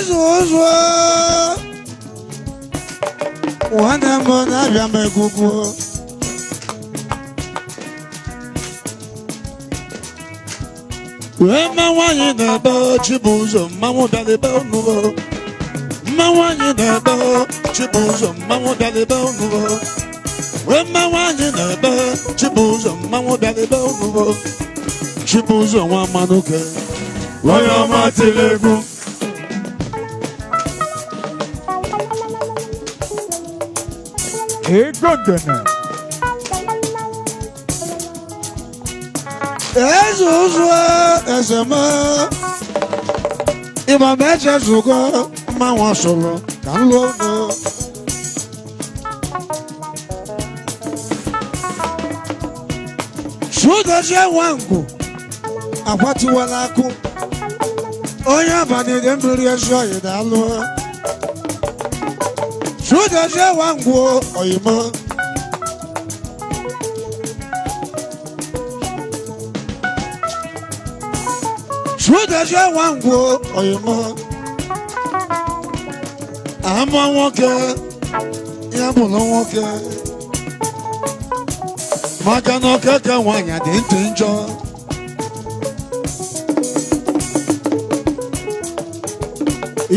Chibuzor Onyeoma Amanuke. Wema wanyi neba Chibuzor mamu dalibe onuwo. Wanyi neba Chibuzor mamu dalibe onuwo. Wema wanyi neba Chibuzor mamu dalibe onuwo. Chibuzor Onyeoma Amanuke. Onyeoma tilegu. Egogene. Chibuzor esema. Ima meche zugo mawa solo kanlono. Chudoje wangu akwati walaku. Onya bani de mbiri ejo yedalo. Chudoje wangu oyimo. Chudoje wangu oyimo. Ama woke ya bulo woke. Maka no kaka wanya de ntinjo.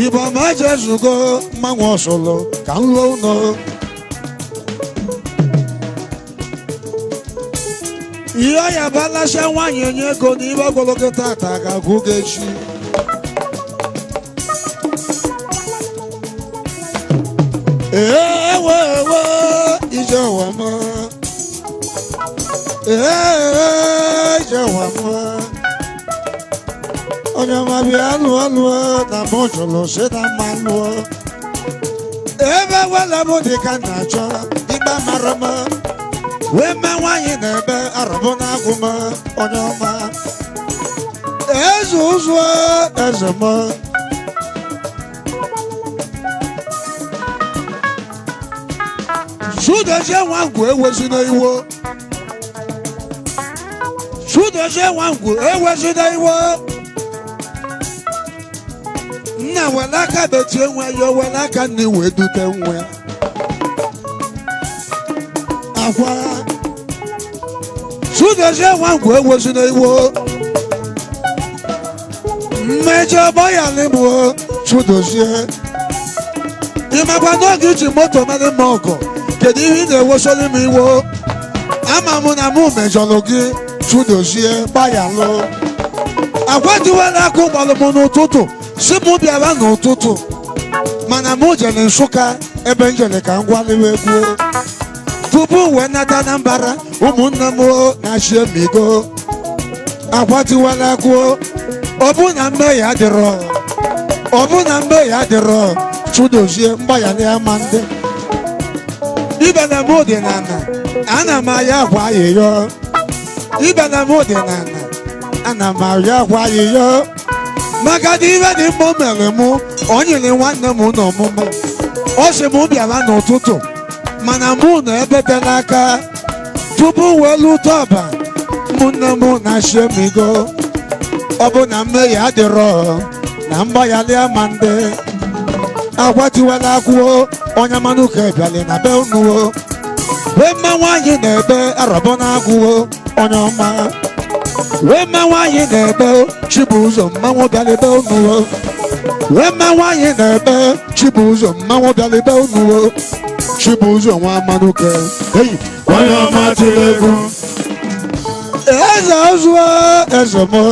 Iba maje zugo manwo solo kanlo no. Iyo ya balasha wanya nyego ni iba goloke tata ga gugechi. Ewe ijo wama. Ijo wama. Onyeoma bia luo na mojolo se na maluo. Ebe wala bodi kanacho iba marama. Wema wanyi nebe arabo na aguma Onyeoma. Chibuzor ezema. Chudoje wangu ewezina iwo. Chudoje wangu ewezina iwo. Na welaka beti enwe yo welaka ni wedute enwe. Akwa. Chudoje wangu ewezina iwo. Meje boya limu Chudoje. Imagwa no gichi moto mele moko. Kedu ihe na-ewosoli m iwo. Ama mụ na mụ mejọrọ gị Chudoje gbayalụ. Agwadiwela akụ gbalụ m n'ụtụtụ si mụ bịara n'ụtụtụ mana mụ jere Nsụka ebe njere ka m gwaliwe egwu tupu wee nata na mbara ụmụnne m na-achị emigo. Agwadiwela akụ ọ bụ na mbe ya dịrọ Chudoje mgbayalị ama ndị ibe na mụ dị n'ana ana m aya akwa ayịyọ. Ibe na mụ dị n'ana ana m aya akwa ayịyọ maka dị ibe dị mma o mere mụ o nyere nwanne m n'ọmụma. Ọ sị m bịara n'ụtụtụ mana mụ nọ ebe tere aka tupu wee lute ọba ụmụnne m na-achị emigo. Ọ bụ na mmehie adịrọ na mgbayalị ama ndị. Agwatiwela akwụo Onyeoma Amanuke bịalị na be unuwo. Wema nwaanyị na-ebe arọbọ na-agwụwo Onyeoma. Wema nwaanyị na-ebe Chibuzor mmanwụ bịalị be unuwo. Wema nwaanyị na-ebe Chibuzor mmanwụ bịalị be unuwo. Chibuzor Onyeoma Amanuke. Hey, Onyeoma tiri egwu. Eze ọzụọ eze mọ.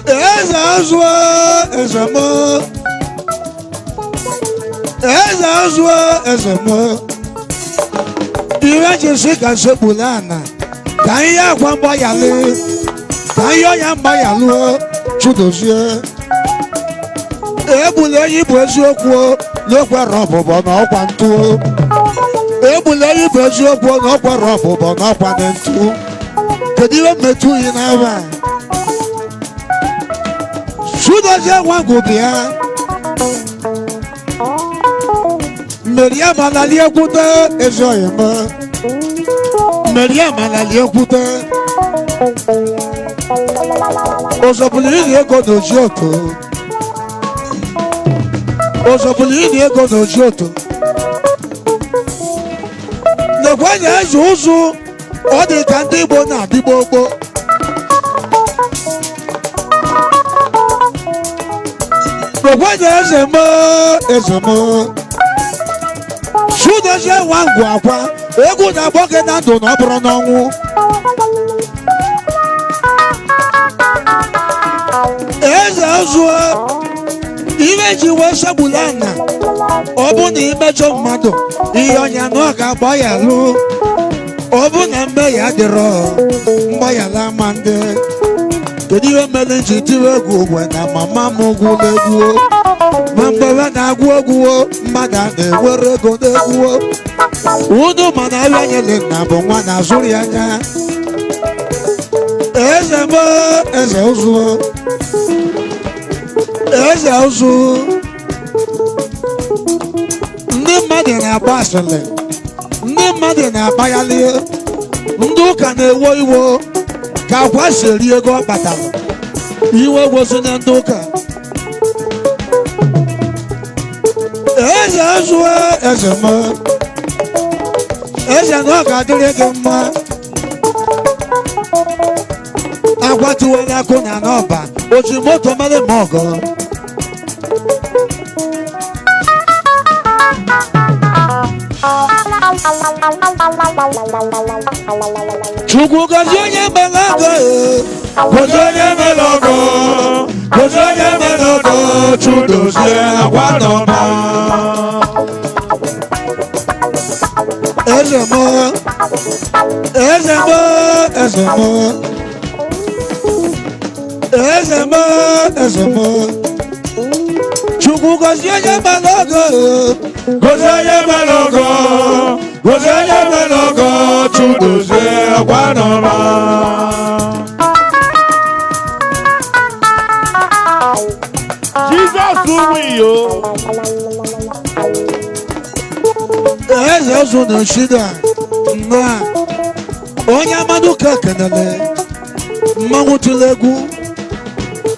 Eze ọzụọ eze mọ. Eze ọzụọ eze mọ. Iwe jesi ka sekpulana ka ihe akwa mgbayalị ka ihe ọya mgbayalụ Chudoje. Egbula enyi bụ eziokwu n'okwere ọbụbọ na ọkwa ntụ. Egbula enyi bụ eziokwu na ọkwere ọbụbọ na ọkwa na ntụ. Kedu ihe mmetụ yi n'ebe a? Chudoje wangu bịa. Mmeri amalali ekwute ezi oyima. Mmeri amalali ekwute. Ozọbụlụ iri ego n'oji oto. ozobulu ini ego n'oji oto nekwenye eze ụzụ ọ dị ka ndị Igbo na-adịgbo ogbo nekwenye eze m Chudozie nwa ngwu akwa egwu na-agbọ gị na ndụ na ọ bụrụ n'ọnwụ eze ụzụ ihe ji wee segbula ana ọ bụ na imejọ mmadụ ihe ọnya na ọ ga-agba ya lụ ọ bụ na mbe ya dịrọ mgbaghara ama ndị kedu ihe mere nji tiri egwu ogwe na mama m gwụla egwu ma mgbe we na-agwụ egwu mmadụ a na-ewere ego n'egwu unu mana ahịa nyere nna bụ nwa na-azụrụ ya anya eze ụzụ ndị mmadụ na-agba asịrị ndị mmadụ na-akpaghalị ndị ụka na-ewo iwo ka akwa si eri ego ọ kpatara iwe gosi na ndị ụka eze na ọ ga-adịrị gị mma agwatiwela akụ na n'ọba oji moto mere ma ọgọ Chukwu gozie onye mere ọgọ gozie onye mere ọgọ gozie onye mere ọgọ Chudozie agwa n'ọba eze m Chukwu gozie onye mere ọgọ gozie onye mere ọgọ gozie onye mere ọgọ Chudozie agwa n'ọba Jesus uwiyo eze ụzụ na shida na onye Amanuke kenele mmanwụ tụrụ egwu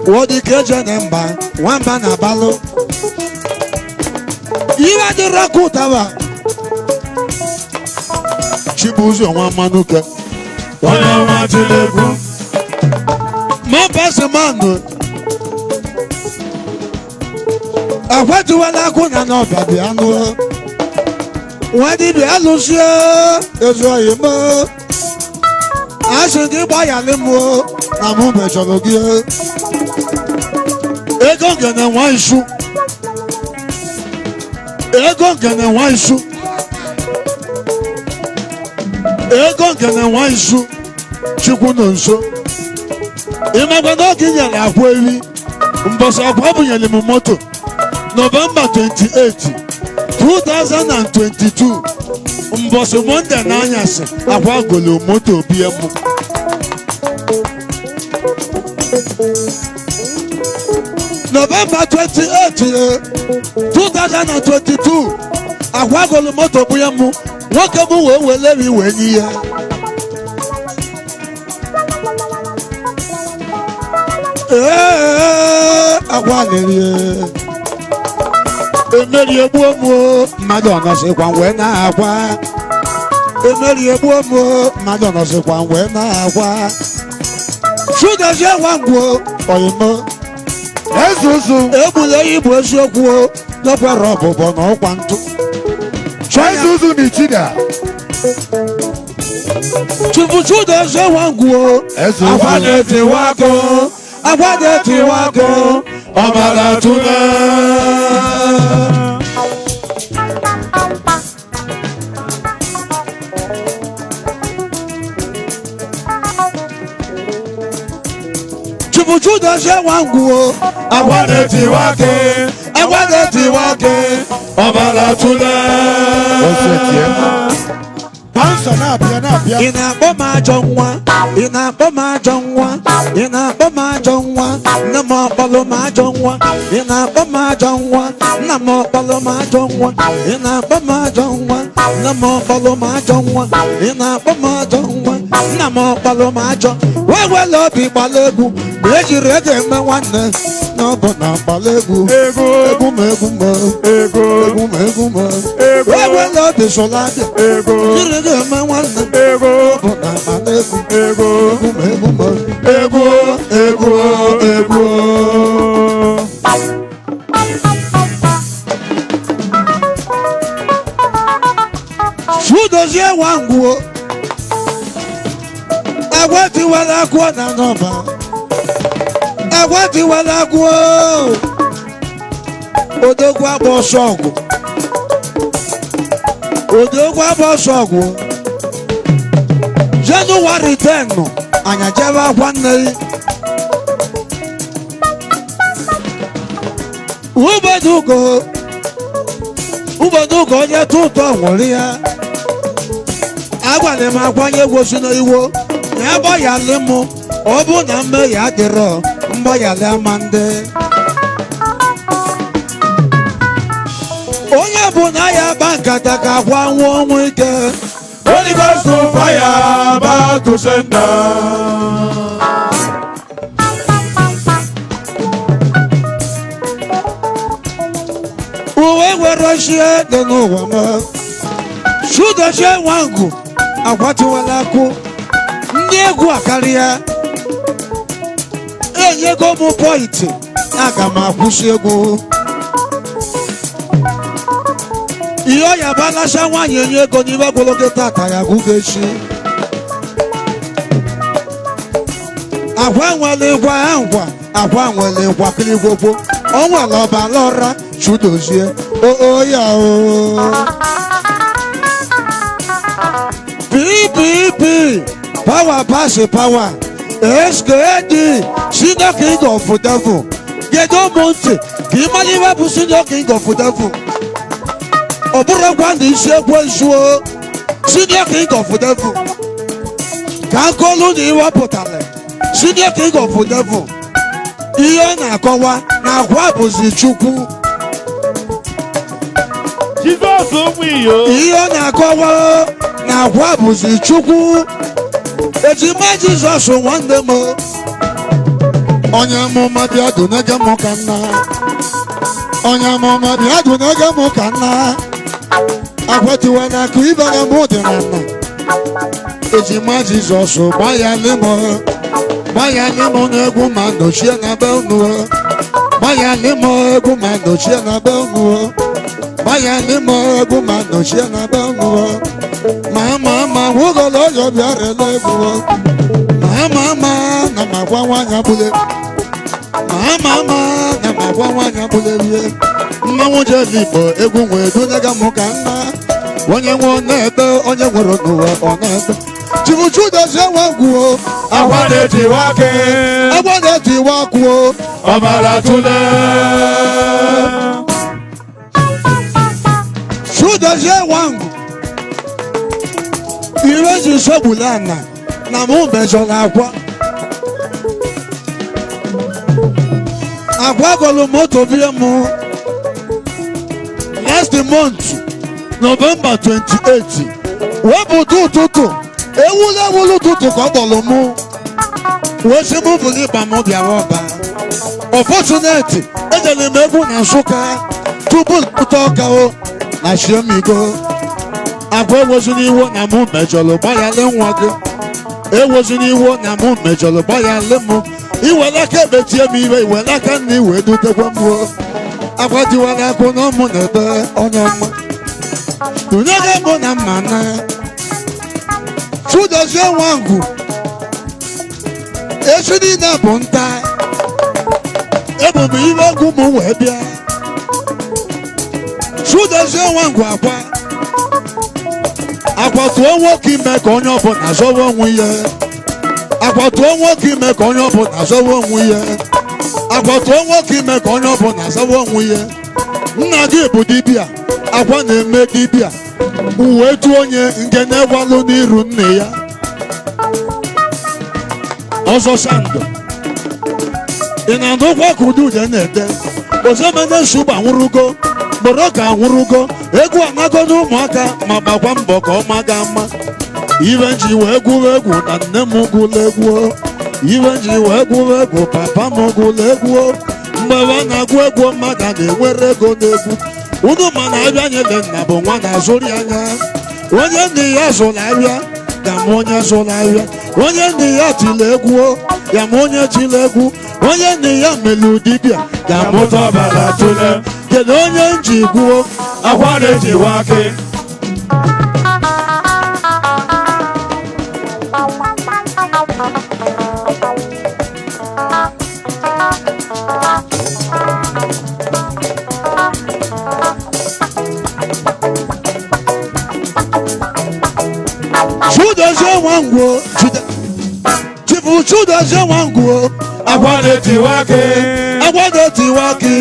wodike eje na mba nwamba na abalụ ihe dịrị ọkụ ụtaba Chibuzor Onyeoma Amanuke onye ọma tụrụ egwu mọbasemanụ akwatuwela akụ na n'ọbịa bịa nụ nwadibịa alụsie ezi oyi m asị gị gbayalị m na mụ mejọrọ gị ego ngene nwa isu Chukwu nọ nso ịmakwa n'oge nyere akwa ewi mbọsị akwa bunyere m moto November 28 2022 mbọsị Monde n'anyasị akwa golo moto bie mụ November 28 2022 akwa golo moto bie mụ nwoke m wee were iwe n'ihe akwa lerie emeri egbuo m mmadụ ọnọsịkwa wee na-akwa emeri egbuo m mmadụ ọnọsịkwa wee na-akwa Chudozie nwangwo oyimo ezuzu egbule igbo eziokwu n'okwere ọbụbọ na ọkwa ntụ ezuzu na ichida Chudozie nwangwo agwa na-etiwago ọbara tụle Chudozie nwangwo agwa na-etiwago ọbara tụle ị na-akpọ m ajọ nwa nne m ọkpọlụ m ajọ nwa ị na-akpọ m ajọ nwa nna m ọkpọlụ m ajọ nwa ị na-akpọ m ajọ nwa nne m ọkpọlụ m ajọ nwa ị na-akpọ m ajọ nwa nna m ọkpalụ m ajọ wee wele obi gbala egwu ma ejiri ego eme nwanne na ọ bụ na gbala egwu egwu ma egwu ma egwu ma egwu ma wee wele obi sola abịa ejiri ego eme nwanne ọ bụ na gbala egwu egwu ma egwu ma egwu Chibuzo Wangwo agwati wala kwa na nọba agwati wala kwa odogwu abọ sọgụ January 10 anya jebe akwa nne ubodugo onye tụtọ nwụrụ ya agwara m akwanye egwosi n'iwo ya gbayalị m ọ bụ na mme ya dịrọ mgbayalị ama ndị onye bụ na ya gba nkata ka akwa nwụọ ọnwụ ike Holy Ghost to fire, back to sender. uwe nwere ochie dị n'ụwa m Chibuzo Wangwo akwatuwala akụ ndị egwu akarịa enyego m pọịntị aga m akwụsị egwu ihe ọya balasha nwaanyị enye ego n'ime ogologo tata ya gụga echi agwa nwere ngwa ya ngwa agwa nwere ngwa kirigwogwo o nwere ọbara ọra Chibuzo oya PPP power pass power SKD senior king of devil Gedo Monte Kimaliwa bụ senior king of devil ọ bụrụ gwa ndị isi ekwe nsuo senior king of devil ka nkolu na iwepụtara senior king of devil ihe ọ na-akọwa na agwa bụzi Chukwu Jesus Omuyo. ihe ọ na-akọwa na agwa bụzi Chukwu ejima Jizọs nwanne m onye amụma bịa dunege m ka nna onye amụma bịa dunege m ka nna akwatiwa n'akụ ibere m dị na nna ejima Jizọs gbayalị m n'egwu ma nọchie na be unu gbayalị m egwu ma nọchie na be unu gbayalị m egwu ma nọchie na be unu ma wugolo yo biarele egwu ma na magwa nwanya bule ma na magwa nwanya bule wie mmanwụ jeli Igbo egwu nwee dunega m ka nna onye nwe na-ebe onye nwere n'ụwa ọ na-ebe Chibuzo Wangwo Agwa na-etiwa ake. agwa na-etiwa akụ Ọbara tụle. Chibuzo Wangwo ire ji sogbula na mụ mejọrọ agwa golu moto bie mụ last month November 28 wepụta ụtụtụ ewulu ụtụtụ ka ọ kpọrọ mụ wee sị mụ bụrụ ịba m bịawa ọba unfortunately ejere m egwu na Nsụka tupu pụta ọka o na Shiomigo agwa ewozuna iwo na mụ mejọrọ gbayalị nwa gị ewozuna iwo na mụ mejọrọ gbayalị mụ iwere aka ebetie m iwe iwere aka nna iwe dutekwa m agwa diwara akụ na ụmụ na ebe onye ọma tụnyere mụ na mma na Chibuzo Wangwo echi niile bụ nta ebubo iwe egwu m wee bịa Chibuzo Wangwo akwatuo nwoke ime ka onye ọbụla zọwa onwe ya akwatuo nwoke ime ka onye ọbụla zọwa onwe ya akwatuo nwoke ime ka onye ọbụla zọwa onwe ya nna gị bụ dibịa akwa na-eme dibịa uwe tu onye nke na-egwalụ n'iru nne ya ọzọ sandụ ị na-anụkwa ka udude na-ede ozemene nsugba nwụrụgo gboro ka nwụrụgo egwu anago n'ụmụaka ma gbakwa mbọ ka ọ maga mma ibe nji wee gwuo egwu na nne m gwụla egwu ibe nji wee gwuo egwu papa m gwụla egwu mgbe a na-agụ egwu mmadụ a na-enwere ego n'egwu unu ma na abịa nyele nna bụ nwa na-azụrụ anya onye ndị ya zụrụ ahịa ga ma onye zụrụ ahịa onye ndị ya tiri egwu ya ma onye tiri egwu onye ndị ya melu dibịa ga mụta ọbara tụle kedu onye nji gwuo akwa na-ejiwa akị Chudozie Nwangwo Chifu Chudozie Nwangwo akwa na-etiwa akị agwa na-etiwa akị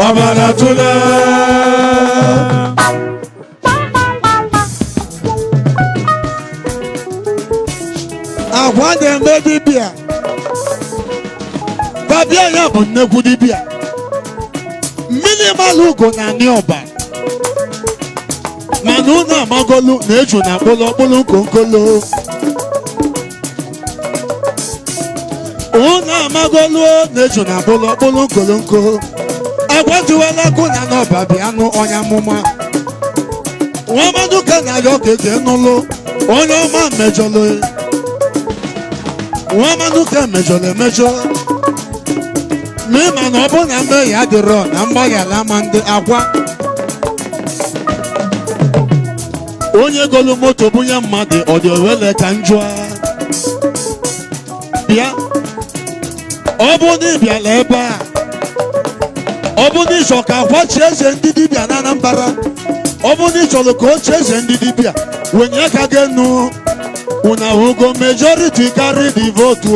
ọbara tụle agwa na-eme dibịa babịa ya bụ nnekwu dibịa mmiri mmalụ ugo na anị ọba mana unu amagolu na-eju na kpụlọkpụlụ konkolo unu amagolu na-eju na kpụlọkpụlụ nkolonko agwatiwela akụ na n'ọba bịa nụ onye amụma nwa mmadụ ka na ya ọka ege nụlụ onye ọma mejọlụ nwa mmadụ ka mejọrọ emejọ ma ịma na ọ bụ na mmehie adịrọ na mgbaghara ma ndị akwa onye golu moto bunye mmadụ ọ dị owele ka njọ bịa ọ bụ na ị bịara ebe a ọ bụ na ịchọ ka akwachi eze ndị dibịa na Anambra ọ bụ na ịchọrọ ka oche eze ndị dibịa wenye aka gị nụ una hugo majority carry the vote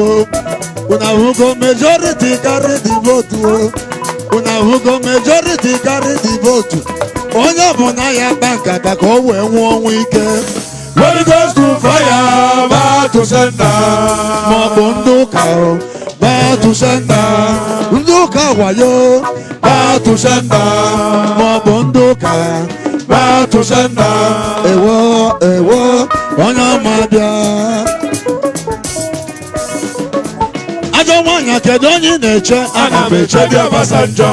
una hugo majority carry the vote una hugo majority carry the vote onye ọbụla ya kpa nkata ka o wee nwụọ ọnwụ ike Holy Ghost to fire back to center maọbụ ndị ụka back to center ndị ụka wayo back to center maọbụ ndị ụka back to center ewo ewo onye ọma bịa ajọ nwaanyị kedu onye na-eche ana m eche dị Obasanjo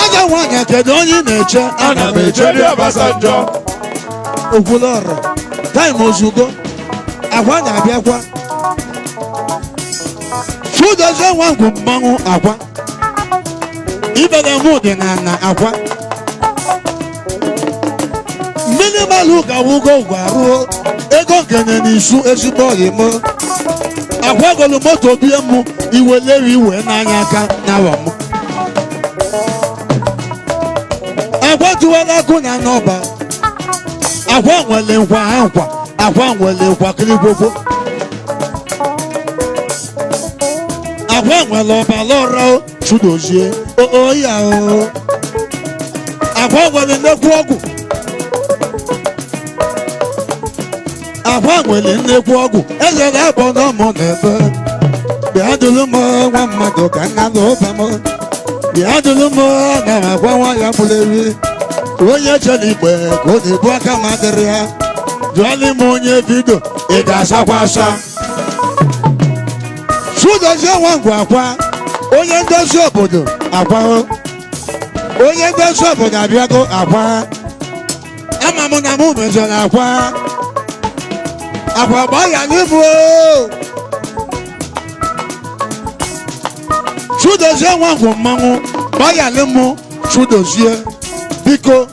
ajọ nwaanyị kedu onye na-eche ana m eche dị Obasanjo okwulọrụ taịm ozugbo akwa na-abịakwa Chudozie Nwangwo mmanwụ akwa ibedem dị na ana akwa mmiri mmalụ ga-awụgo gwaruo ego nkene n'isu ezigbo oyimo akwa golu moto bie mụ iwelewi iwe n'anya aka n'awa m akwa tiwela akụ na n'ọba akwa nwere nkwa ha nkwa akwa nwere nkwa kirigwogwo akwa nwere ọbara ọra Chudozie oya o akwa nwere nnekwu ọgwụ akwa nwere nnekwu ọgwụ eze na-abọ n'ọmụ na-ebe bịa dụrụ m nwa mmadụ ka nna na ụba m bịa dụrụ m na m agwa nwa ya bụrụ eri onye chere igbe ka ọ na-ebu aka ma dịrị ya jụọla m onye vidio ị ga-asakwa asa Chudozie Nwangwo akwa onye ndozi obodo akwa onye ndozi obodo abịago akwa ama m na mụ mejọrọ akwa gbaa ya n'ibu Chudozie Nwangwo mmanwụ gbaa ya n'imụ Chudozie biko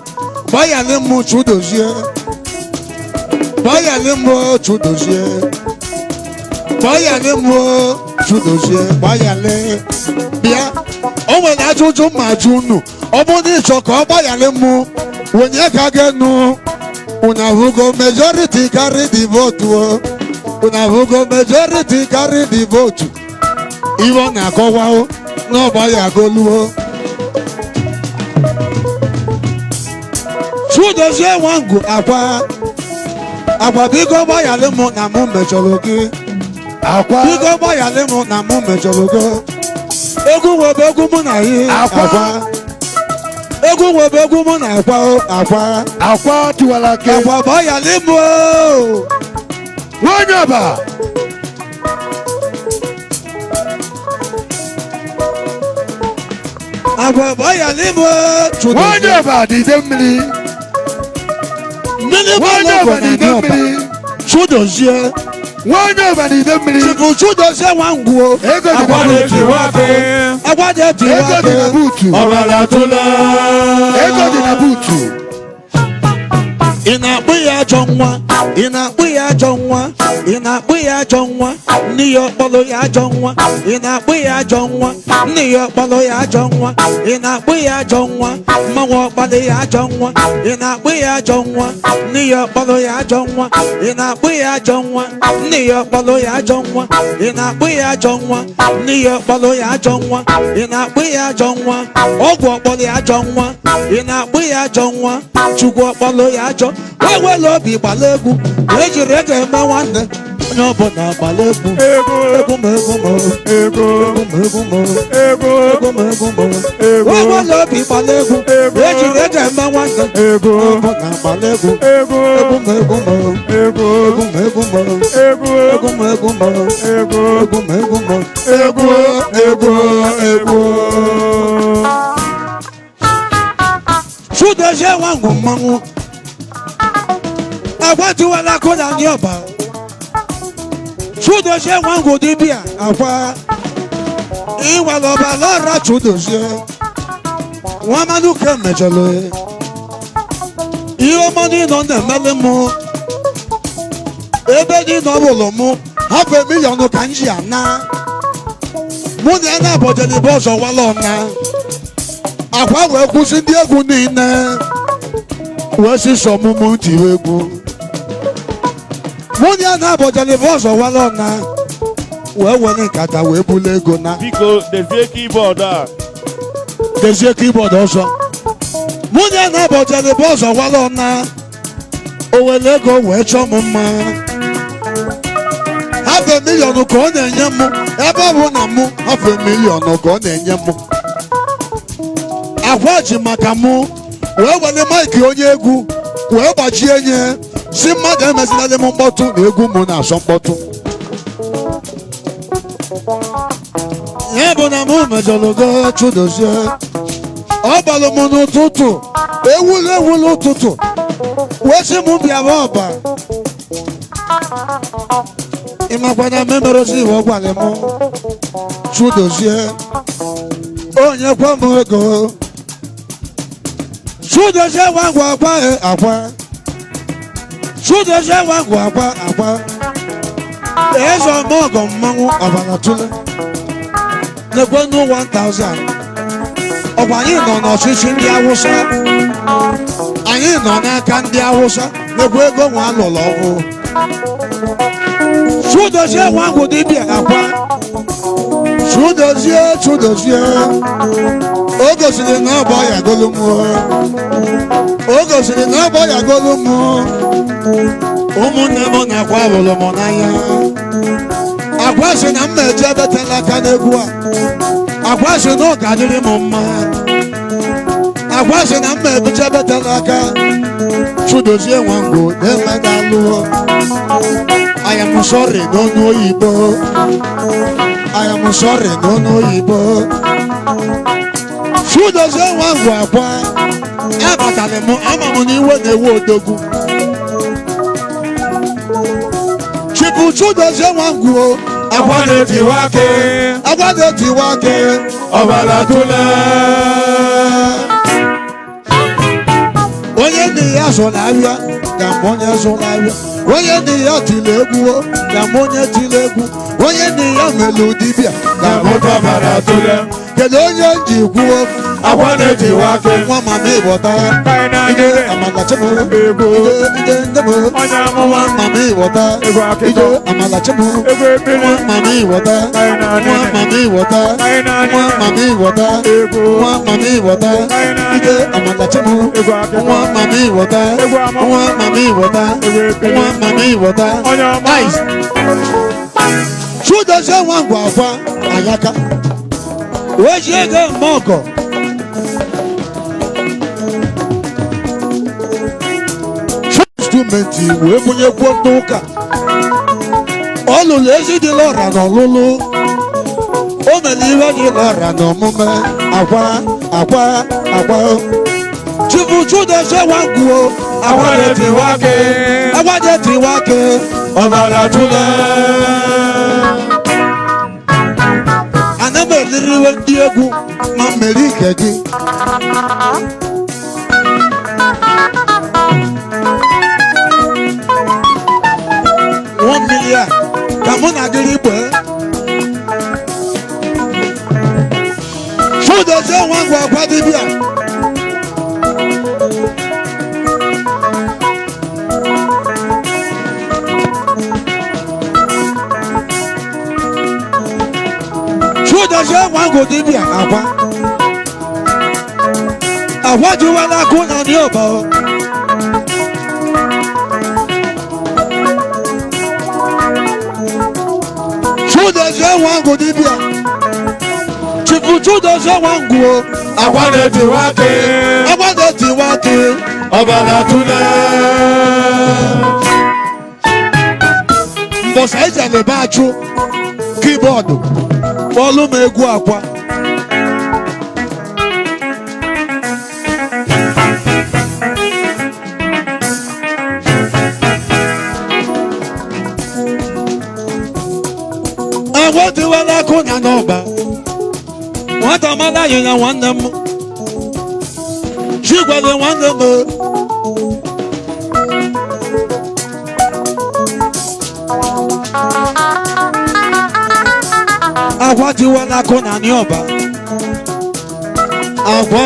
gbaa ya n'imụ Chudozie gbaa ya n'imụ Chudozie gbaa ya n'imụ Chudozie gbaa ya le bịa o nwere ajụjụ ma ajụ unu ọ bụ na ịchọ ka ọ gbaa ya n'imụ wenye ka gị nụ una hugo majority carry the vote una hugo majority carry the vote iwe ọ na-akọwa n'ọgba ya agoluo Chudozie Nwangwo akwa biko gbaghara m na mụ mejọrọ gị akwa biko gbaghara m na mụ mejọrọ gị egwu nwebe egwu mụ na ihe akwa egwu nwebe egwu mụ na akwa Akwa tiwala ke. akwa bụ ọya n'ime Onyeọba. akwa bụ ọya n'ime Onyeọba dị ide mmiri. mmiri bụ Onyeọba ọlọgọ dị na ide n'ọba mmiri. Chidozie Onyeọba dị ide mmiri. Chifu Chidozie Nwangwo Ego dị na buutu. agwa dị eti Ego dị na buutu. ọbara tụla Ego dị na buutu. ị na-akpụ ya ajọ nwa ị na-akpụ ya ajọ nwa ị na-akpụ ya ajọ nwa nne ya ọkpọrọ ya ajọ nwa ị na-akpụ ya ajọ nwa nne ya ọkpọrọ ya ajọ nwa ị na-akpụ ya ajọ nwa mmanwụ ọkpọrọ ya ajọ nwa ị na-akpụ ya ajọ nwa nne ya ọkpọrọ ya ajọ nwa ị na-akpụ ya ajọ nwa nne ya ọkpọrọ ya ajọ nwa ị na-akpụ ya ajọ nwa nne ya ọkpọrọ ya ajọ nwa ị na-akpụ ya ajọ nwa ọgwụ ọkpọrọ ya ajọ nwa ị na-akpụ ya ajọ nwa chukwu ọkpọrọ ya ajọ ewela obi gbala egwu ejiri ego eme nwanne onye ọbụla gbala egwu egwu ma egwu ma egwu ma egwu ma egwu ma egwu ma ewela obi gbala egwu ejiri ego eme nwanne ọbụla gbala egwu egwu ma egwu ma egwu ma egwu ma egwu ma egwu ma egwu ma egwu ma egwu Chidozie Nwangwo mmanwụ agbatuwala kụda ndị ọba Chidozie Nwangwo dibịa akwa ịwala ọba lọra Chidozie nwa Amanuke mejọrọ ihe ọma n'ịnọ na-emele mụ ebe dị n'ọbụlụ mụ hafe miliọnụ ka m ji ana mụ na ya na-abọjeli bụ ọzọ wala ọna akwa wee kwụsị ndị egwu niile wee si sọ mụmụ tiri egwu mụ na ya na-abọjali bụ ọzọ wala ọna wee were nkata wee bulu ego na Biko dezie keyboard a. dezie keyboard ọzọ mụ na ya na-abọjali bụ ọzọ wala ọna o were ego wee chọọ m mma hafe miliọnụ ka ọ na-enye m ebe ọ bụ na mụ hafe miliọnụ ka ọ na-enye m akwa ji maka mụ wee were maịkị onye egwu wee gbachie nye si mmadụ emezilala m mkpọtụ na egwu mụ na-asọ mkpọtụ ya bụ na mụ mejọrọgo Chidozie ọ gbalụ m n'ụtụtụ ewulu ụtụtụ wee sị m bịawa ọba ịmakwana memerozi iwe ọ gwara m Chidozie onye kwa m ego Chidozie Nwangwo akwa Chidozie Nwangwo akwa eze ọmọgọ mmanwụ ọbara tụle n'ekwenu 1000 ọkwa anyị nọ n'ọchịchị ndị Awụsa anyị nọ n'aka ndị Awụsa n'ekwe ego nwa alụlụ ọgwụ Chidozie Nwangwo dibịa akwa Chidozie o gosiri na ọ bụ ọya golu m o gosiri na ọ bụ ọya golu m ụmụnne m na-akwa alụlụ m n'anya akwa sị na m na-eje ebetela aka n'egwu a akwa sị na ọ ga-adịrị m mma akwa sị na m na-ebuche ebetela aka Chidozie Nwangwo na-emega alụ I am sorry n'ọnụ oyibo I am sorry n'ọnụ oyibo Chidozie Nwangwo akwa abatara m ama m n'iwe na-ewe odogwu Chifu Chidozie Nwangwo Akwa na-etiwa ake. agwa na-etiwa ake Ọbara tụla. onye ndị ya zụrụ ahịa ka m onye zụrụ ahịa onye ndị ya tiri egwu ka m onye tiri egwu onye ndị ya melụ dibịa ka m Ọbara tụla. kedu onye ji kwuo Akwa na-etiwa ake. nwa mama ịghọta ide amalachemu Ego. ide ndemu Onye amụma. nwa mama ịghọta Ego akịka. ide amalachemu Ego ebili. nwa mama ịghọta nwa mama ịghọta nwa mama ịghọta Ego. nwa mama ịghọta ide amalachemu Ego akịka. nwa mama ịghọta Ego amụma. nwa mama ịghọta Ego ebili. nwa mama ịghọta Onye ọma. Nice. Chidozie Nwangwo akwa ayaka wee ji ego eme ọgọ dọkụmentị wee bunyekwuo ndị ụka ọ lụrụ ezi dị lọra n'ọlụlụ o mere ihe dị lọra n'omume akwa Chibuchudozie Nwangwu Agwadetiwake ọbara tụle ana m eliriwe ndị egwu ma mmeri ike gị mmiri a ka mụ na gịrị igbe Chibudozie Nwangwu Agwadibia Chibudozie Nwangwu dibia agwa jiwala akụ na ndị ọba Chibudozie Nwangwu dibia Chibudozie Nwangwu Agwadetiwake ọbara tụle mbọsa ijele ebe achụ kibọọdụ kpọlụ m egwu akwa agwadiwala akụ na n'ọba nwata mara yịnya nwanne m chigwale nwanne m agwadiwala akụ na n'ọba agwa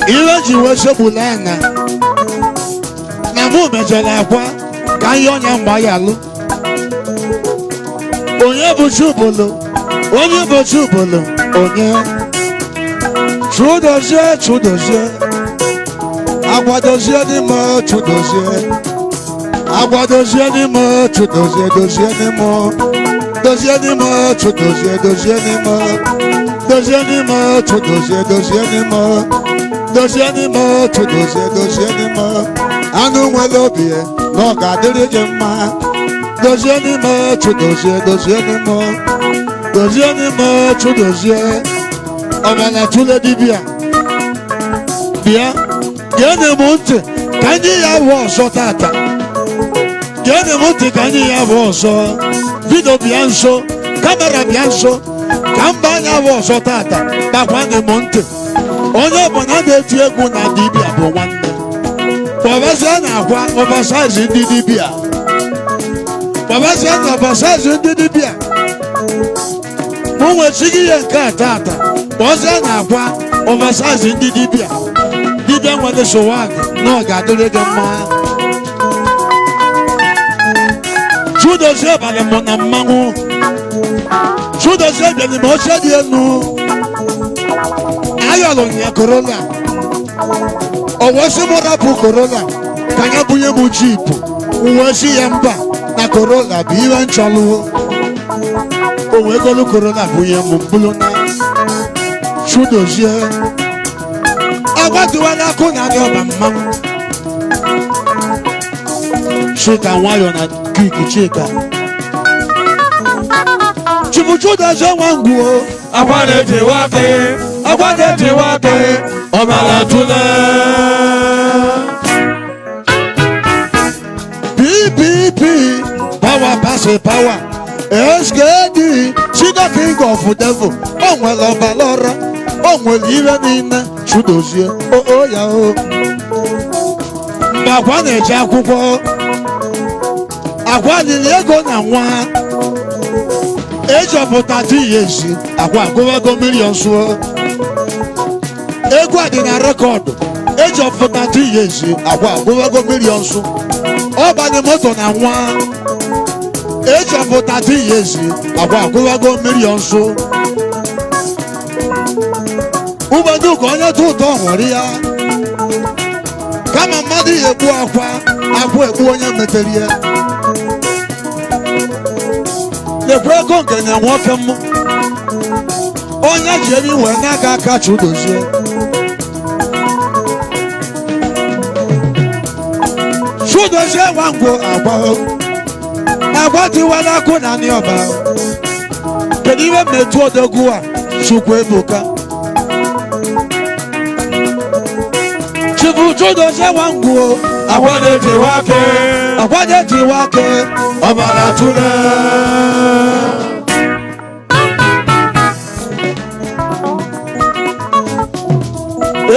ihe ji wee segbula anya na mụ mejere akwa ka ihe onye mgba ya alụ onye bụ Chibolo onye Chibudozie agwadozie n'ime Chibudozie agwadozie n'ime Chibudozie dozie n'ime Chibudozie anụ nwere obi na ọ ga-adịrị gị mma dozie n'ime Chibudozie ọbara tụle dibịa bịa geenụ m ntị ka anyị ya bụ ọzọ tata geenụ m ntị ka anyị ya bụ ọzọ vidio bịa nso kamera bịa nso ka mba anya bụ ọzọ tata gbakwanụ m ntị onye ọbụla na-eti egwu na dibịa bụ nwanne kpọbazie na akwa ọbasaizi ndị dibịa mụ nwechighị ihe nke a tata kpọzie na akwa ọbasaizi ndị dibịa nwere sowag na ọ ga-adịrị gị mma Chibudozie balị mụ na mmanwụ Chibudozie bịara m oche dị elu ayọlụ ya Corolla o wee sị m rapụ Corolla ka anya bunye m jipu uwe si ya mba na Corolla bụ ihe nchọlụ o wee golu Corolla bunye m mbulu na Chibudozie agwadiwala akụ na ndị ọba mmanwụ Chika nwayọ na kiki Chika Chibudozie Nwangwu Agwadetiwake ọbara tụle PPP power pass power SKD Chiga king of devil o nwere ọbara ọra o nwere ihe niile Chibudozie ya o mgbe akwa na-eje akwụkwọ akwa lili ego na nwa ejọpụta tiyesi akwa agụwago milion sụọ egwu a dị na rekọdụ ejọpụta tiyesi akwa agụwago milion sụ ọ banye moto na nwa ejọpụta tiyesi akwa agụwago milion sụ ụbọdụ ka onye tụ ụtọ hụrụ ya kama mmadụ ya egbu akwa egbu onye metere ya lekwa ego nkenye nwoke m onye ji ebe iwe n'aka aka Chibudozie Chudozie Nwangwu agwa tiwala akụ na anị ọba. Kedu ihe mmetụ odogwu a Chukwu ebuka. Chudozie Nwangwu Agwa na-etiwa ake. agwa na-etiwa ake. Ọbara tụle.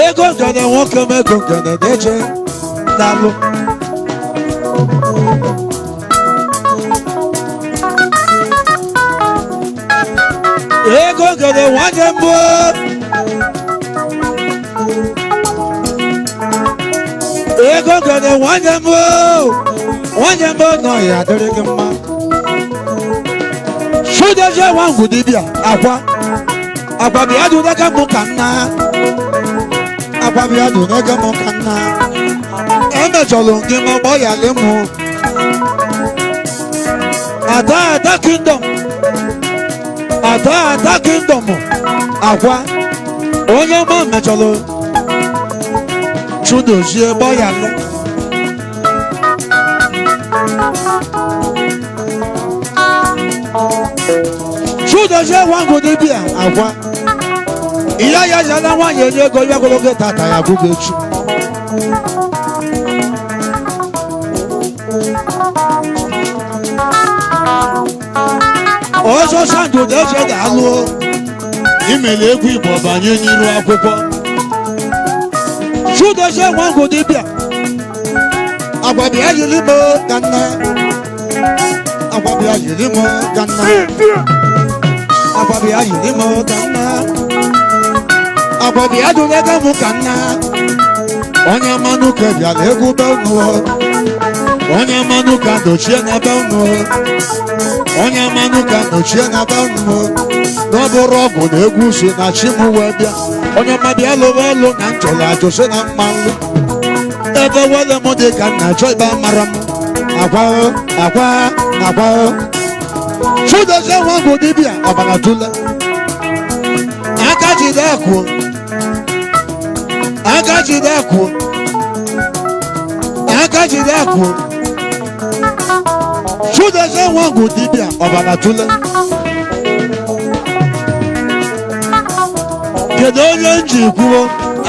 Ego ngene nwoke m ego ngene na-eche n'alụ. Ego ngene nwanyị mbụ. Ego ngene nwanyị mbụ. Nwanyị mbụ nọ ya adịrị gị mma. Chudozie Nwangwu dibịa agwa bịa dụdega mụ ka nna. Agwa bịa dụdega mụ ka nna. Emejọlụ gị ma gbọ ya lemụ. Ada kingdom. Ada kingdom. Agwa onye ma mejọlụ Chudozie gbọ ya le. Chudozie Nwangwu dibịa agwa iya ya jala nwanyị onye ego ya ogologo tata ya bụgo echi. Ọzọ sandụ na-eche ga-alụ imele egwu Igbo banye n'iru akwụkwọ. Chudozie Nwangwu dibịa agwa bịa yiri m ka nna. Agwa bịa yiri m ka nna. Agwa bịa yiri m ka nna. Agwa bịa dụlega m ka nna. Onye Amanuke bịara egwu be unu. Onye Amanuke dochie na be unu. Onye Amanuke dochie na be unu. N'ọbụrụ ọgwụ na egwu si na chi m wee bịa. Onye ọma bịa lụwa ọlụ na ntụrụ ajụsị na mmanụ. Ebe wele m dị ka nna chọ ibe mara m. Agwa Chudozie Nwangwu dibịa ọbara tụle. Aka jide ekwuo. Aka jide ekwuo. Aka jide ekwuo. Chudozie Nwangwu dibịa ọbara tụle. Kedu onye nji kwuo?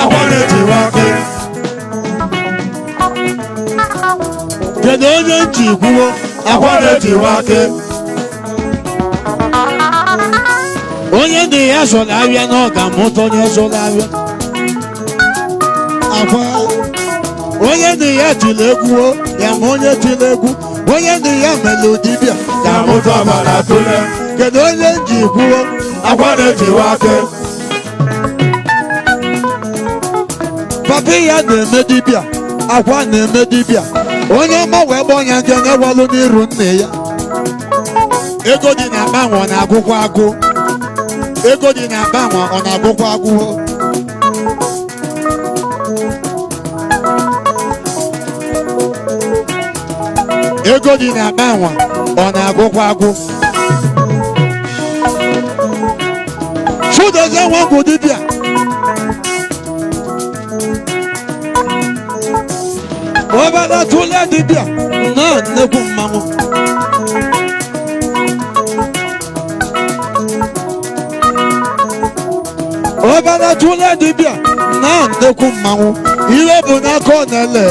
Agwa na-etiwa ake. Kedu onye nji kwuo? Agwa na-etiwa ake. Onye ndị ya zụrụ ahịa na ọ ga-amụta onye zụrụ ahịa. Agwa onye ndị ya tiri egwu ya ma onye tiri egwu. Onye ndị ya mere dibịa Ga-amụta ọbara tụle. kedu onye nji kwuo? Agwa na-etiwa ake. Papa ya na-eme dibịa. Agwa na-eme dibịa. Onye ọma wee gba ọnya ndị onye walụ n'iru nne ya. Ego dị na-akpa nwa ọ na-agụkwa agụ. Ego dị na-akpa nwa ọ na-agụkwa agụ. Ego dị na-akpa nwa ọ na-agụkwa agụ. Chudozie Nwangwu dibịa ọbara tụle dibịa na nnekwu mmanwụ. Ọbara tụle dibịa na nnekwu mmanwụ. Ihe bụ n'aka ọ na-ele.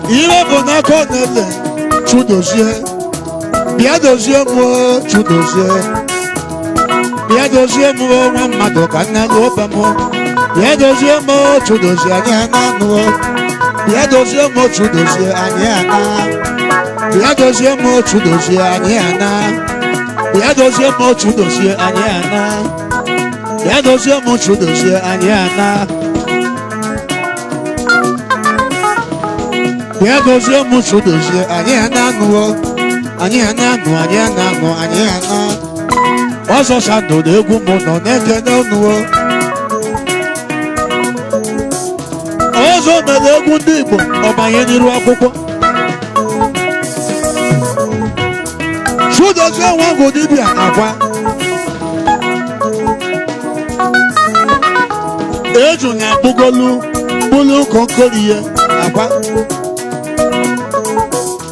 Ihe bụ n'aka ọ na-ele. Chudozie bịa dozie m Chudozie. Bịa dozie m nwa mmadụ ka nna lụ obe m. Bịa dozie m Chudozie anyị ana-anụ. Bịa dozie m Chudozie anyị ana. Bịa dozie m Chudozie anyị ana. Bịa dozie m Chudozie anyị ana. Bịa dozie m Chudozie anyị ana. Bịa dozie m Chudozie anyị ana-anụ. Anyị ana-anụ anyị ana-anụ anyị ana. Ọzọ sandụ na egwu m nọ na-ekene unu. Ọzọ mere egwu ndị Igbo ọbanye n'iru akwụkwọ. Chudozie Nwangwu dibịa agwa eju na-akpụgolu bulu konkolie akwa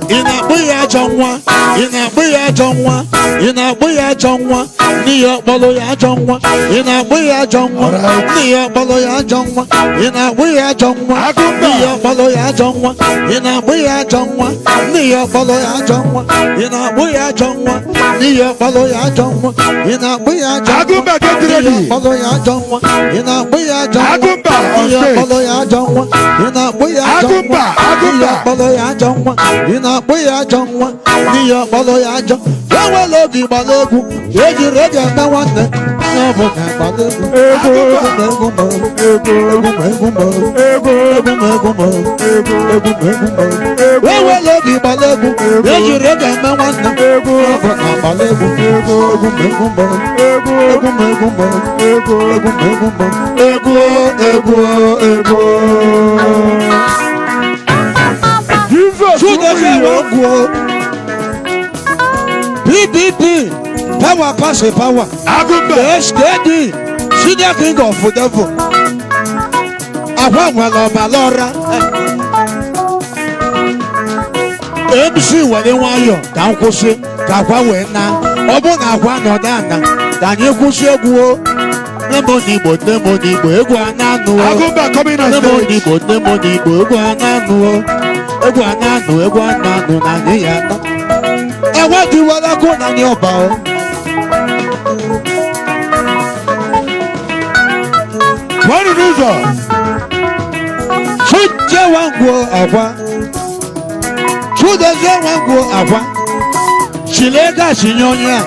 ina buya jonwa ina buya jonwa ina buya jonwa ni yo bolo ya jonwa ina buya jonwa ni yo bolo ya jonwa ina buya jonwa ni yo bolo ya jonwa ina buya jonwa ni yo bolo ya jonwa ina buya jonwa ni yo bolo ya jonwa ina buya jonwa Agumba get ready. bolo ya jonwa ina buya jonwa Agumba on ni yo stage. bolo ya jonwa ina buya jonwa ni yo bolo ya jonwa ina buya jonwa ni yo bolo ya jonwa wewe logi balegu eji reja na wanne na bo na balegu wewe logi balegu eji reja na wanne na bo na balegu PPP, power pass a power. Agumba. Steady, senior king of the devil. Awa Balora. MC wale wayo, down kushi, Kawa wena, Obona Wano Dana, Daniel Kushego, Nemonibo, Eguanano. Agumba coming on stage. Nemonibo, Eguanano, Naniana. I want you what I go on your bow. What do you do? Should you want go agua? Should you want go agua? Chilega, Signonia.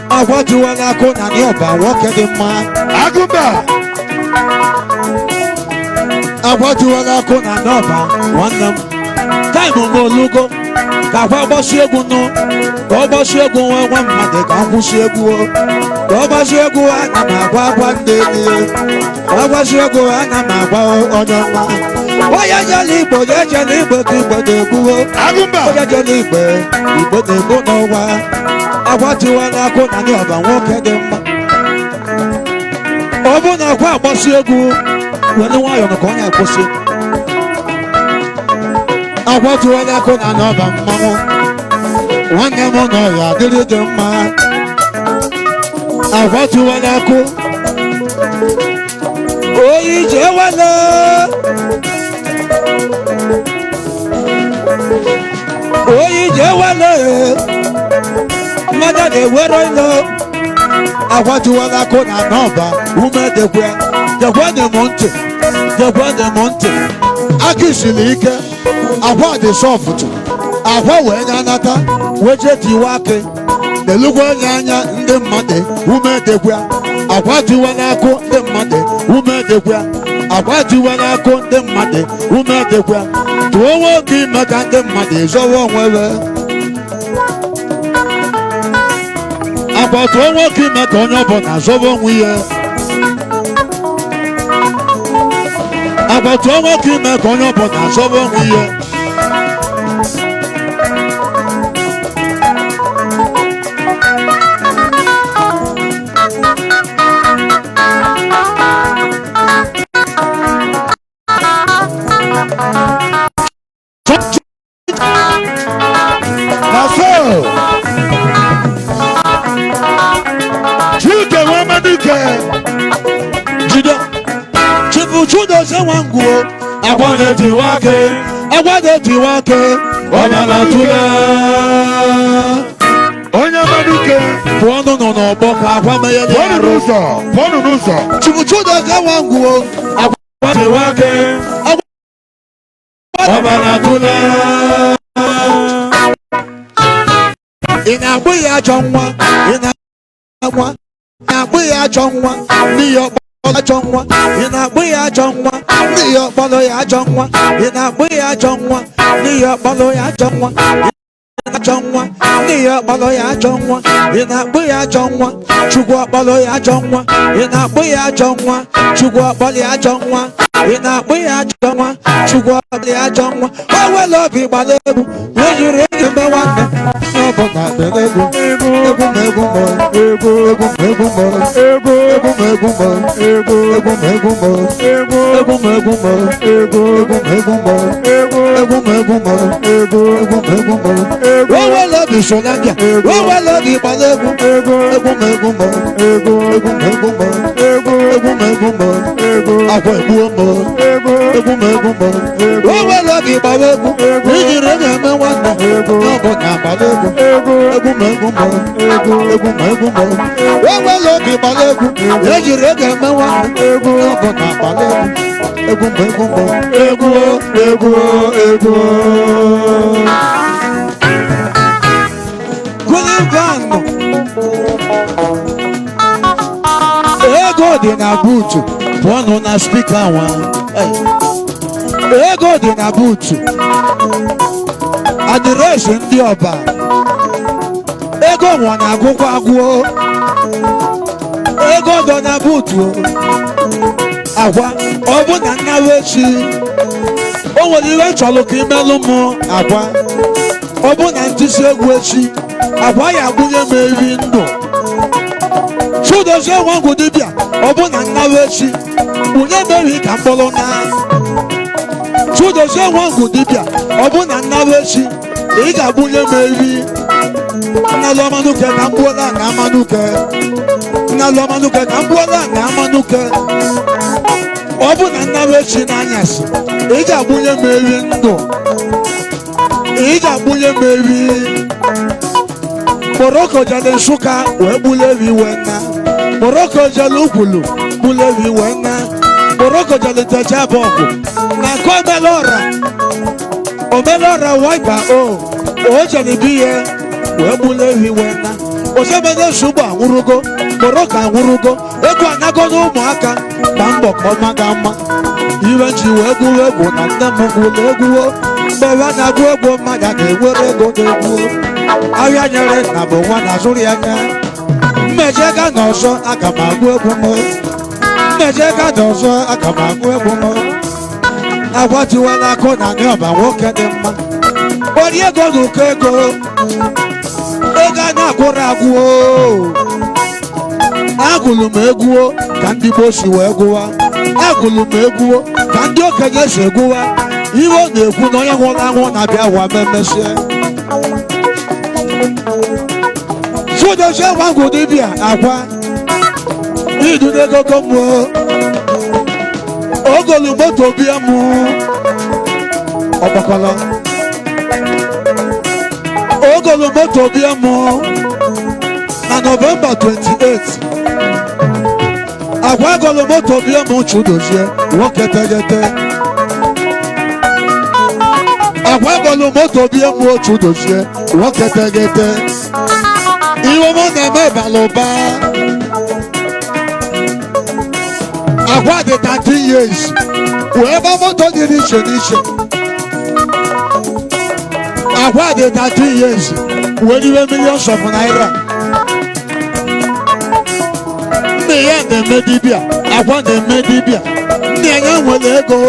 I want you what I go on your bow. Walk at the man. Agumba. I want you what I go on your bow. One them. Time on go look. Kafa bosegu no, ko bosegu wa made ka bosegu o, ko bosegu ana magwa kwa ndeli, ko bosegu ana magwa onyoma. Oya jali bo ki gbede ku o. Agumba. Oya jali igbo de bo no wa. Awati wa na ko na ni oba won kede mma. Obu na kwa bosegu, we ni wa yo no ko nya bosegu. I want to let go and over mamma. One demon, I did it, man. I want to let go. Oh, you jewel. Oh, you jewel. Mother, they were I love. I want to let go and over. Who made the way? The one the mountain. The one the mountain. I kiss you, Lika. Awa de soft awa we nyanata weje tiwake de lugo nyanya nde mmade ume degwa awa tiwa nako nde mmade ume degwa awa tiwa nako nde mmade ume degwa tuwo ki maka nde mmade zowo nwewe awa tuwo ki maka onyobo na zowo nwiye awa tuwo ki maka onyobo na zowo nwiye. Agbade tiwake, Onyeoma Amanuke. Pono no boka akwa meye Pono nuso. Chibuchudo ze wangu, Agbade tiwake, Onyeoma Inabuya jonwa, Inabuya jonwa, niyo Jonwa, Inabuya jonwa, niyo bolo ya jonwa, Inabuya jonwa, niyo bolo ya jonwa, Jonwa, niyo bolo ya jonwa, Inabuya jonwa, chugwa bolo ya jonwa, Inabuya jonwa, chugwa bolo ya jonwa, Inabuya jonwa, chugwa bolo ya jonwa. Wewe lobi balebu, wewe rege mewana, Obo na belegu, egu mo, egu mo. Ego dị na buutu pụọnụ na spika nwa. Ego dị na buutu adịresị ndị ọba. Ego nwa na-agụkwa agụọ. Ego dọ na buutu agwa ọ bụ na nnawe echi o nwere ihe chọrọ ka imelụ m agwa ọ bụ na ntịsi egwu echi agwa ya agwụnye m eri ndụ Chibuzo nwangu dibịa ọ bụ na nnawe echi bunye m eri ka mkpọrọ na Chibuzo nwangu dibịa ọ bụ na nnawe echi ị ga-agbunye m eri Nnalụ Amanuke ka mgbuola na Amanuke Nnalụ Amanuke ka mgbuola na Amanuke ọ bụ na nnawe echi n'anyasị ị ga-agbunye m eri ndụ ị ga-agbunye m eri Moroko jele Nsụka wee gbuleri wee na Moroko jele Ugwulu gbuleri wee na Moroko jele Tejabọgụ na nke omelọra waiba o jere biye wee gbuleri wee na Osemene Nsugbu anwụrụgo Moroko anwụrụgo egwu anago n'ụmụaka na mbọ ka ọma ga mma iwe ji wee gụwa egwu na nne m gwụrụ egwuo mgbe ha na-agụ egwu mmadụ ga-enwere ego na-egwuo ahịa nyere nna bụ nwa na-azụrụ ya anya mmeje ga n'ọzọ aga m agụ egwu m mmeje ga n'ọzọ aga m agụ egwu m agwatiwala akụ na ndị ọba nwoke dị mma kpọrọ ego na ụkọ ego ego a na-agwụrụ agwụo agụlụ m egwuo ka ndị gboo si wee gụwa agụlụ m egwuo ka ndị okenye si egwuwa ihe ọ na-ekwu na onye nwụrụ anwụ na-abịa wa memesie Chibuzo nwangu dibịa agwa idunegogo m ogolu moto bịa m ọgbakọlọ ogolu moto bịa m na November 28 agwa egolu moto bịa m Chibuzo nwoke tegete agwa egolu moto bịa m Chibuzo nwoke tegete iwe mụ na-eme balụba agwa dị 13 years wee gba moto dị n'iche n'iche agwa dị 13 years wee riwe millions of naira nne ya na-eme dibịa agwa na-eme dibịa nne ya nwere ego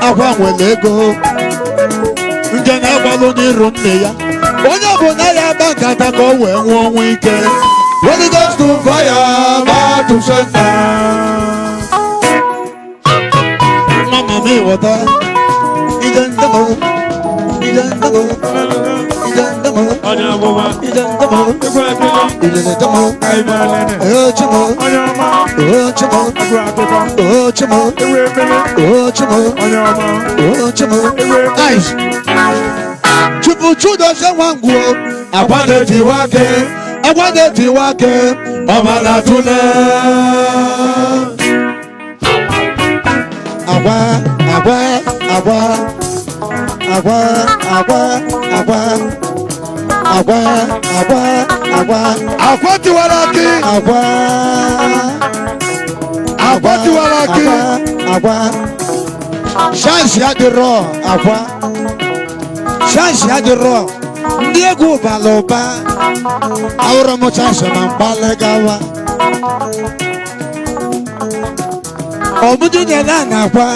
agwa nwere ego nke na-agbalụ n'iru nne ya onye ọbụla ya agba nkata ka o wee nwụọ ọnwụ ike Holy Ghost to fire back to center mama mi wọta ije ndemo ije ndemo ije ndemo ije ndemo ije ndemo ochimo ochimo ochimo ochimo ochimo ice Chibuzo nwangu agbade ti wake ọbala tule agwa agwa agwa agwa agwa agwa agwa agwa agwa Agwa tiwaraki. agwa Agwa tiwaraki. agwa chance adịrọ agwa chance adịrọ ndị egwu bara ụba awụrụ m chance na mgbalị gawa obodo dị na agwa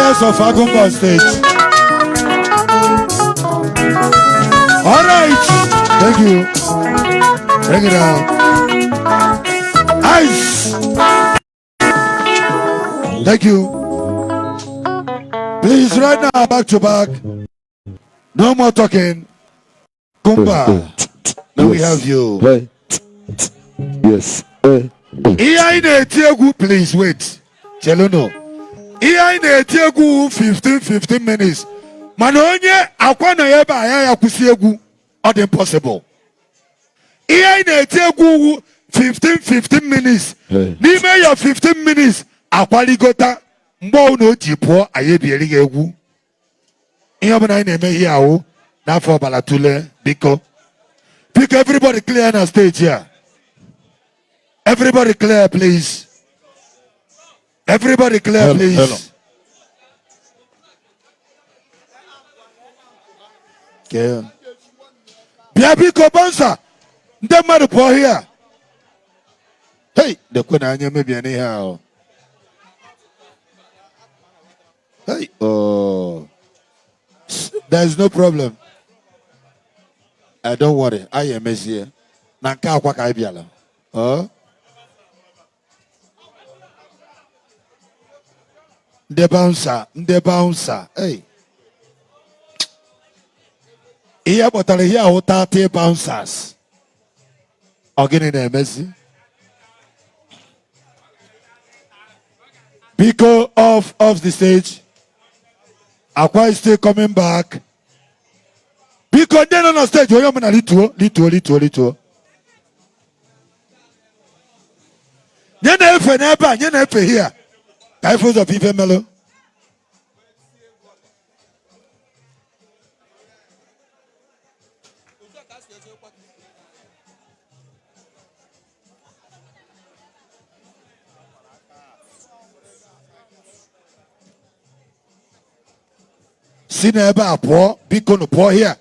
Leaders of Agumba State. All right. Thank you. Bring it out. Ice. Thank you. Please, right now, back to back. No more talking. Kumba. Now we have you. Yes. Please wait. Chelono. 15 minutes. Manonye akwana yeba ya kusi egwu. Not impossible. 15 minutes. Nime ya 15 minutes. Akwaligota. Mbo no jipo ayebi elige egwu. Iyabana ine here o. Na for balatule biko. Pick everybody clear on stage here. Everybody clear, please. Everybody clear, please. Hello. Okay. Biabiko Bonsa. Ndemadu po here. Hey, the kuna anya maybe anyhow. Hey, oh. There's no problem. Don't worry. I am here. Nanka kwa kaibiala. Oh. The bouncer. Hey. Here, but I hear 30 bouncers. Again in the messy. Because off the stage. Aqua is still coming back. Because then on the stage, you're going to little. You're never here. I feel the people mellow. See never poor, big no poor here.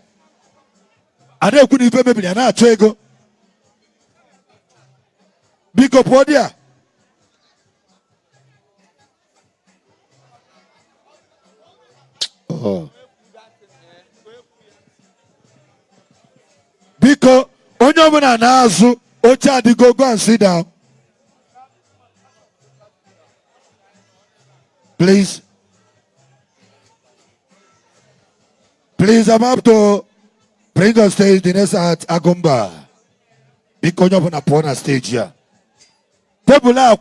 I don't couldn't even maybe an go. Big poor there. Oh. Because Onyeoma Amanuke, Ochadi go and sit down. Please. Please, I'm up to bring on stage the next at Agumba. Because Onyeoma Amanuke on stage here. People are